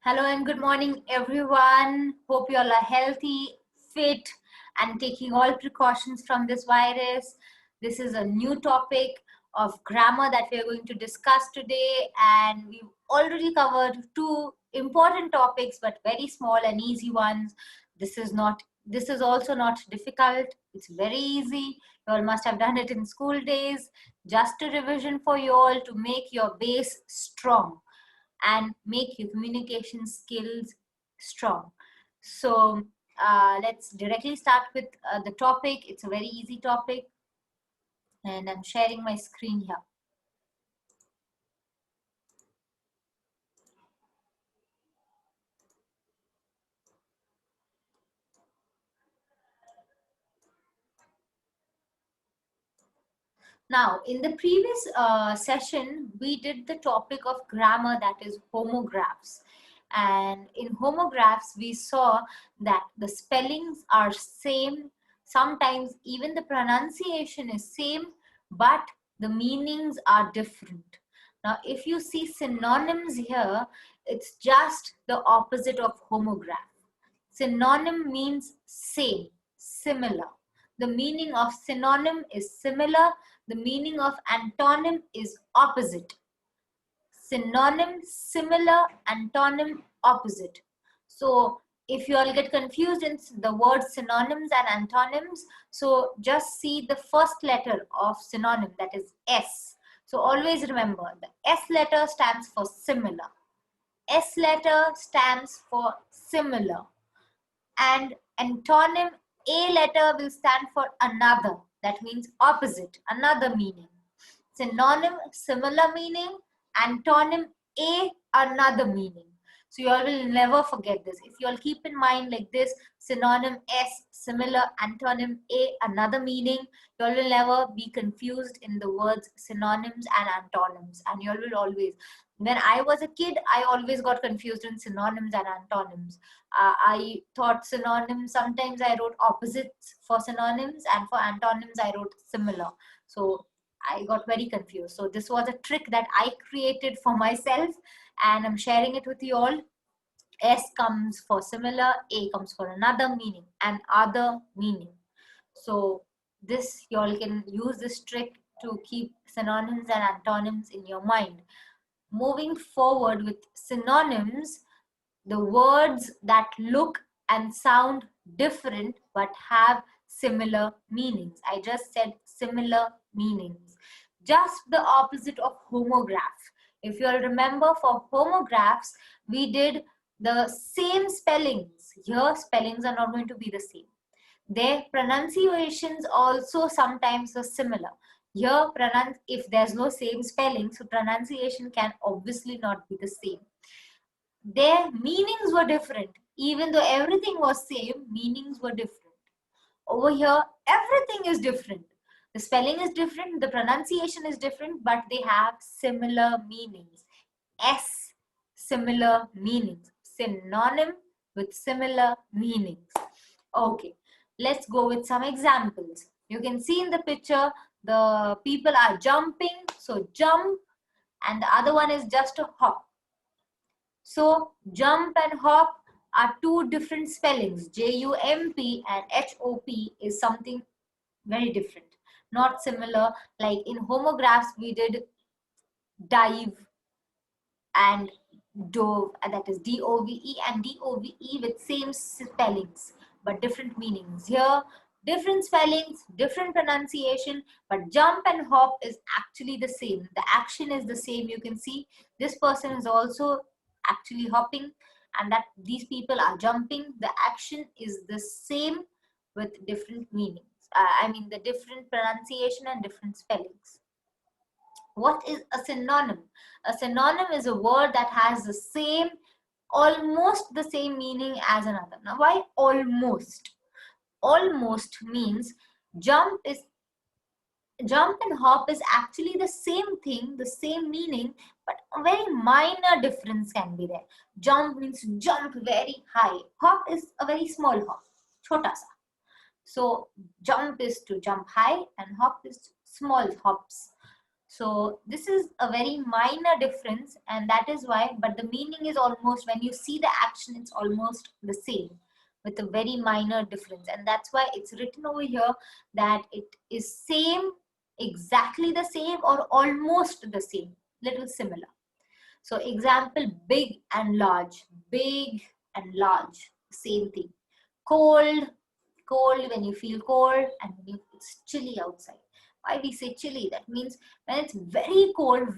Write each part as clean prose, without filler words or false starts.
Hello and good morning, everyone. Hope you all are healthy, fit, and taking all precautions from this virus. This is a new topic of grammar that we are going to discuss today, and we've already covered two important topics, but very small and easy ones. This is also not difficult. It's very easy. You all must have done it in school days. Just a revision for you all to make your base strong and make your communication skills strong. So let's directly start with the topic. It's a very easy topic, and I'm sharing my screen here. Now, in the previous session, we did the topic of grammar, that is homographs. And in homographs, we saw that the spellings are same. Sometimes even the pronunciation is same, but the meanings are different. Now, if you see synonyms here, it's just the opposite of homograph. Synonym means same, similar. The meaning of synonym is similar. The meaning of antonym is opposite. Synonym, similar, antonym, opposite. So if you all get confused in the word synonyms and antonyms, so just see the first letter of synonym, that is S. So always remember, the S letter stands for similar. S letter stands for similar. And antonym, A letter will stand for another. That means opposite, another meaning. Synonym, similar meaning. Antonym, A, another meaning. So you all will never forget this. If you all keep in mind like this, synonym S, similar, antonym A, another meaning, you all will never be confused in the words synonyms and antonyms. And you all will always, when I was a kid, I always got confused in synonyms and antonyms. I thought synonyms, sometimes I wrote opposites for synonyms, and for antonyms I wrote similar. So I got very confused. So this was a trick that I created for myself, and I'm sharing it with you all. S comes for similar, A comes for another meaning, and other meaning. So this, you all can use this trick to keep synonyms and antonyms in your mind. Moving forward with synonyms, the words that look and sound different but have similar meanings. I just said similar meanings. Just the opposite of homograph. If you all remember, for homographs, we did the same spellings. Here, spellings are not going to be the same. Their pronunciations also sometimes are similar. Here, if there's no same spelling, so pronunciation can obviously not be the same. Their meanings were different. Even though everything was same, meanings were different. Over here, everything is different. The spelling is different, the pronunciation is different, but they have similar meanings. S, similar meanings. Synonym with similar meanings. Okay, let's go with some examples. You can see in the picture, the people are jumping. So jump, and the other one is just a hop. So jump and hop are two different spellings. J-U-M-P and H-O-P is something very different. Not similar. Like in homographs, we did dive and dove, and that is D-O-V-E and D-O-V-E with same spellings, but different meanings. Here, different spellings, different pronunciation, but jump and hop is actually the same. The action is the same. You can see this person is also actually hopping, and that these people are jumping. The action is the same with different meanings. I mean the different pronunciation and different spellings. What is a synonym? A synonym is a word that has the same, almost the same meaning as another. Now, why almost? Almost means jump and hop is actually the same thing, the same meaning, but a very minor difference can be there. Jump means jump very high. Hop is a very small hop, chota sa. So jump is to jump high and hop is small hops. So this is a very minor difference, and that is why, but the meaning is almost, when you see the action, it's almost the same with a very minor difference. And that's why it's written over here that it is same, exactly the same, or almost the same, little similar. So example, big and large. Big and large, same thing. Cold, cold when you feel cold, and when it's chilly outside. Why we say chilly? That means when it's very cold,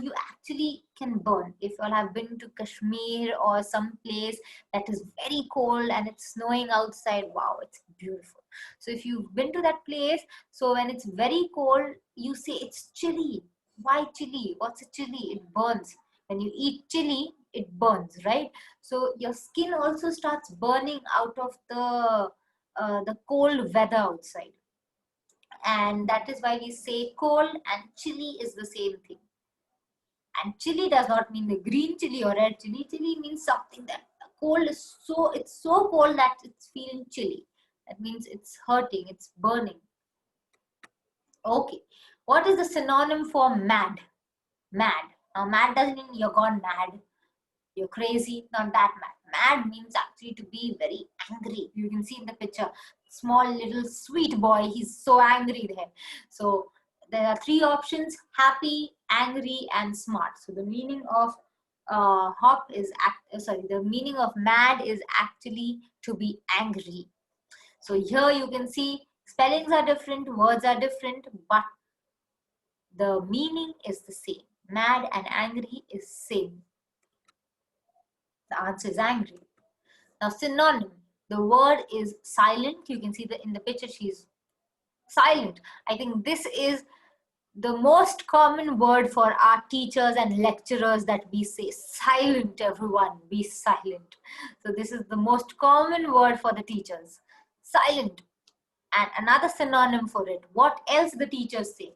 you actually can burn. If you all have been to Kashmir or some place that is very cold and it's snowing outside, wow, it's beautiful. So if you've been to that place, so when it's very cold, you say it's chilly. Why chilly? What's a chilly? It burns. When you eat chili, it burns, right? So your skin also starts burning out of the cold weather outside. And that is why we say cold and chilly is the same thing. And chilly does not mean the green chili or red chili. Chilly means something that cold is so, it's so cold that it's feeling chilly. That means it's hurting, it's burning. Okay. What is the synonym for mad? Mad. Now, mad doesn't mean you're gone mad. You're crazy, not that mad. Mad means actually to be very angry. You can see in the picture, small little sweet boy, he's so angry there. So there are three options: happy, angry, and smart. So the meaning of the meaning of mad is actually to be angry. So here you can see spellings are different, words are different, but the meaning is the same. Mad and angry is same. The answer is angry. Now, synonym. The word is silent. You can see that in the picture, she's silent. I think this is the most common word for our teachers and lecturers, that we say silent, everyone, be silent. So this is the most common word for the teachers, silent. And another synonym for it, what else the teachers say?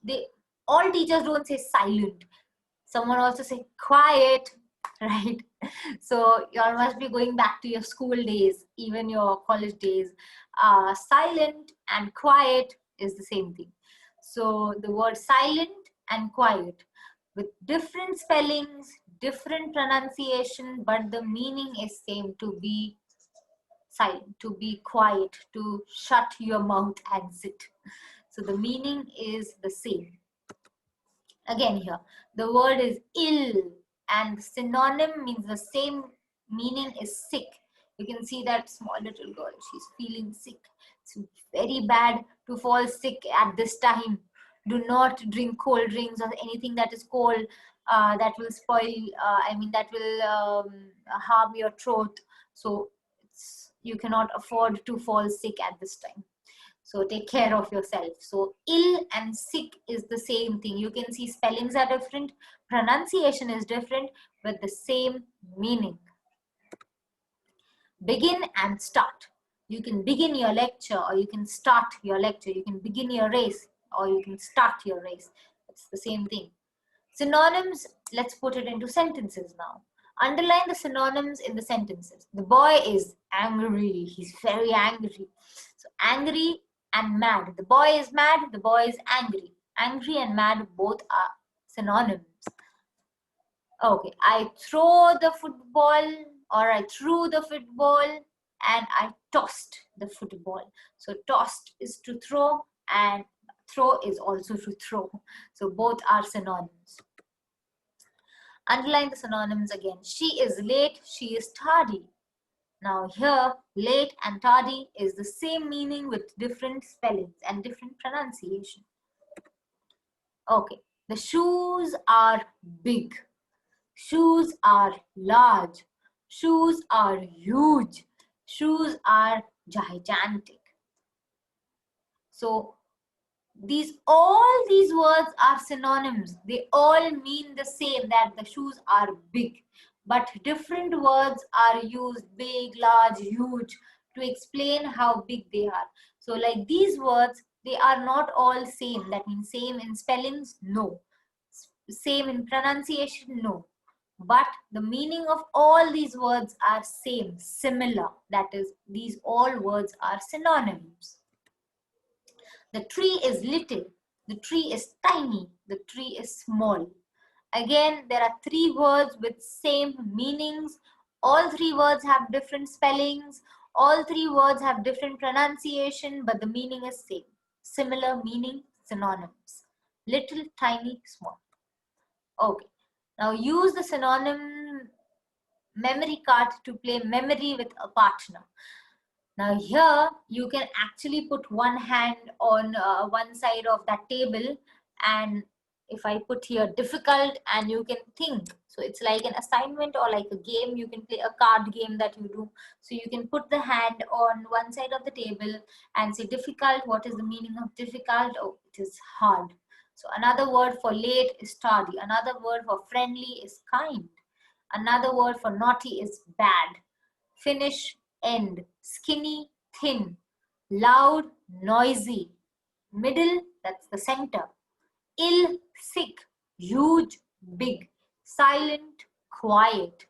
They, all teachers don't say silent. Someone also say quiet, right? So you all must be going back to your school days, even your college days. Silent and quiet is the same thing. So the word silent and quiet, with different spellings, different pronunciation, but the meaning is same: to be silent, to be quiet, to shut your mouth and sit. So the meaning is the same. Again here, the word is ill, and synonym means the same meaning is sick. You can see that small little girl, she's feeling sick. It's very bad to fall sick at this time. Do not drink cold drinks or anything that is cold. That will spoil, that will harm your throat. So you cannot afford to fall sick at this time. So take care of yourself. So ill and sick is the same thing. You can see spellings are different, pronunciation is different, but the same meaning. Begin and start. You can begin your lecture, or you can start your lecture. You can begin your race, or you can start your race. It's the same thing. Synonyms, let's put it into sentences now. Underline the synonyms in the sentences. The boy is angry. He's very angry. So angry and mad. The boy is mad. The boy is angry. Angry and mad both are synonyms. Okay, I throw the football, or I threw the football, and I tossed the football. So tossed is to throw, and throw is also to throw. So both are synonyms. Underline the synonyms again. She is late, she is tardy. Now here, late and tardy is the same meaning with different spellings and different pronunciation. Okay, the shoes are big. Shoes are large. Shoes are huge. Shoes are gigantic. So all these words are synonyms. They all mean the same, that the shoes are big, but different words are used: big, large, huge, to explain how big they are. So like these words, they are not all same. That means same in spellings? No. Same in pronunciation? No. But the meaning of all these words are same, similar. That is, these all words are synonyms. The tree is little. The tree is tiny. The tree is small. Again, there are three words with same meanings. All three words have different spellings. All three words have different pronunciation, but the meaning is same. Similar meaning, synonyms. Little, tiny, small. Okay. Now use the synonym memory card to play memory with a partner. Now here you can actually put one hand on one side of that table, and if I put here difficult, and you can think. So it's like an assignment or like a game. You can play a card game that you do. So you can put the hand on one side of the table and say difficult. What is the meaning of difficult? Oh, it is hard. So another word for late is tardy. Another word for friendly is kind. Another word for naughty is bad. Finish, end. Skinny, thin. Loud, noisy. Middle, that's the center. Ill, sick. Huge, big. Silent, quiet.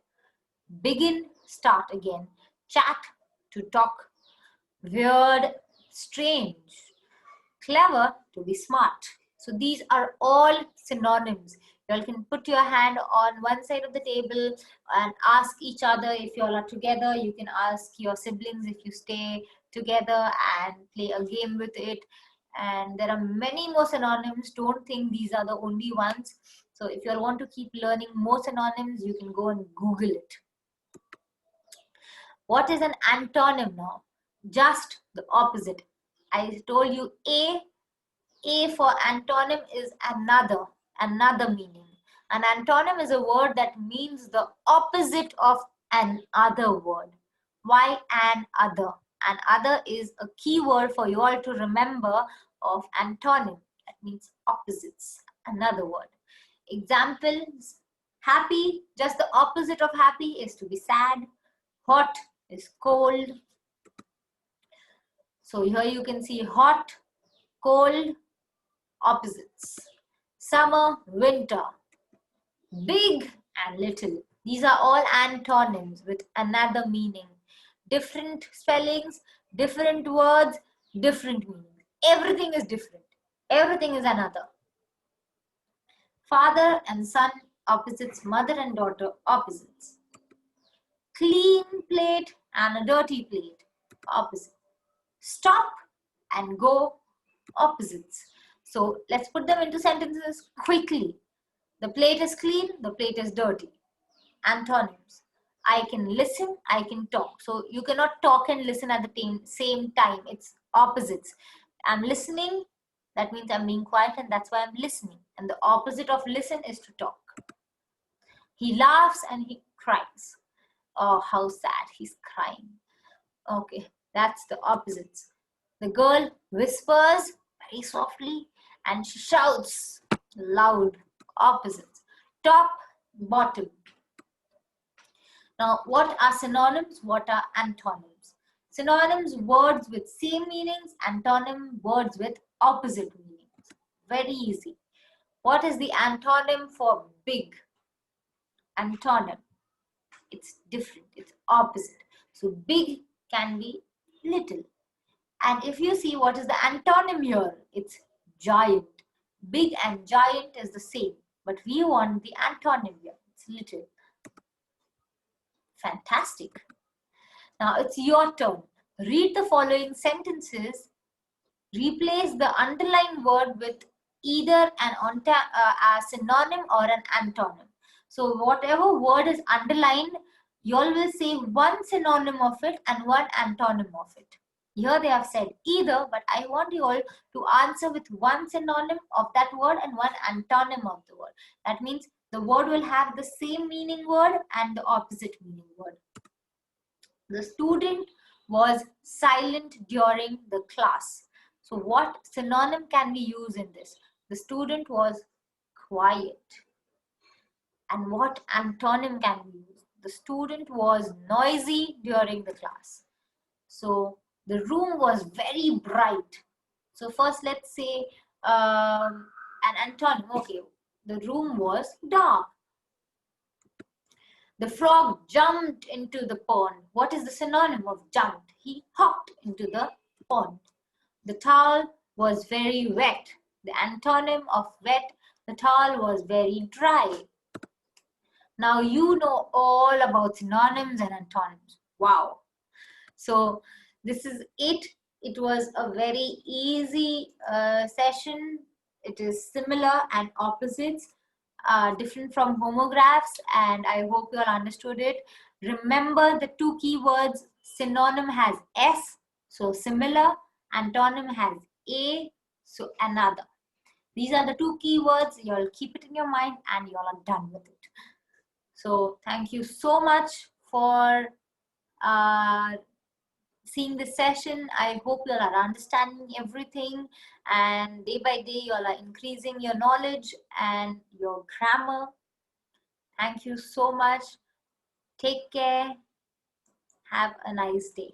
Begin, start again. Chat, to talk. Weird, strange. Clever, to be smart. So these are all synonyms. You all can put your hand on one side of the table and ask each other if you all are together. You can ask your siblings if you stay together and play a game with it. And there are many more synonyms. Don't think these are the only ones. So if you all want to keep learning more synonyms, you can go and Google it. What is an antonym now? Just the opposite. I told you A for antonym is another meaning. An antonym is a word that means the opposite of an other word. Why an other? An other is a key word for you all to remember of antonym. That means opposites, another word. Examples, happy, just the opposite of happy is to be sad. Hot is cold. So here you can see hot, cold, opposites. Summer, winter. Big and little. These are all antonyms with another meaning. Different spellings, different words, different meanings. Everything is different. Everything is another. Father and son, opposites. Mother and daughter, opposites. Clean plate and a dirty plate, opposite. Stop and go, opposites. So let's put them into sentences quickly. The plate is clean, the plate is dirty. Antonyms. I can listen, I can talk. So you cannot talk and listen at the same time. It's opposites. I'm listening, that means I'm being quiet, and that's why I'm listening. And the opposite of listen is to talk. He laughs and he cries. Oh, how sad, he's crying. Okay, that's the opposites. The girl whispers very softly and she shouts loud, opposites. Top, bottom. Now, what are synonyms? What are antonyms? Synonyms, words with same meanings. Antonym, words with opposite meanings. Very easy. What is the antonym for big? Antonym. It's different. It's opposite. So, big can be little. And if you see what is the antonym here, it's giant. Big and giant is the same, but we want the antonym here. It's little. Fantastic. Now it's your turn. Read the following sentences. Replace the underlined word with either a synonym or an antonym. So whatever word is underlined, you all will say one synonym of it and one antonym of it. Here they have said either, but I want you all to answer with one synonym of that word and one antonym of the word. That means the word will have the same meaning word and the opposite meaning word. The student was silent during the class. So what synonym can we use in this? The student was quiet. And what antonym can we use? The student was noisy during the class. So the room was very bright. So first let's say an antonym. Okay, the room was dark. The frog jumped into the pond. What is the synonym of jumped? He hopped into the pond. The towel was very wet. The antonym of wet, the towel was very dry. Now you know all about synonyms and antonyms. Wow. So this is it. It was a very easy session. It is similar and opposites, different from homographs, and I hope you all understood it. Remember the two keywords. Synonym has S, so similar. Antonym has A, so another. These are the two keywords. You'll keep it in your mind and you all are done with it. So thank you so much for uh, seeing this session. I hope you all are understanding everything, and day by day you all are increasing your knowledge and your grammar. Thank you so much. Take care. Have a nice day.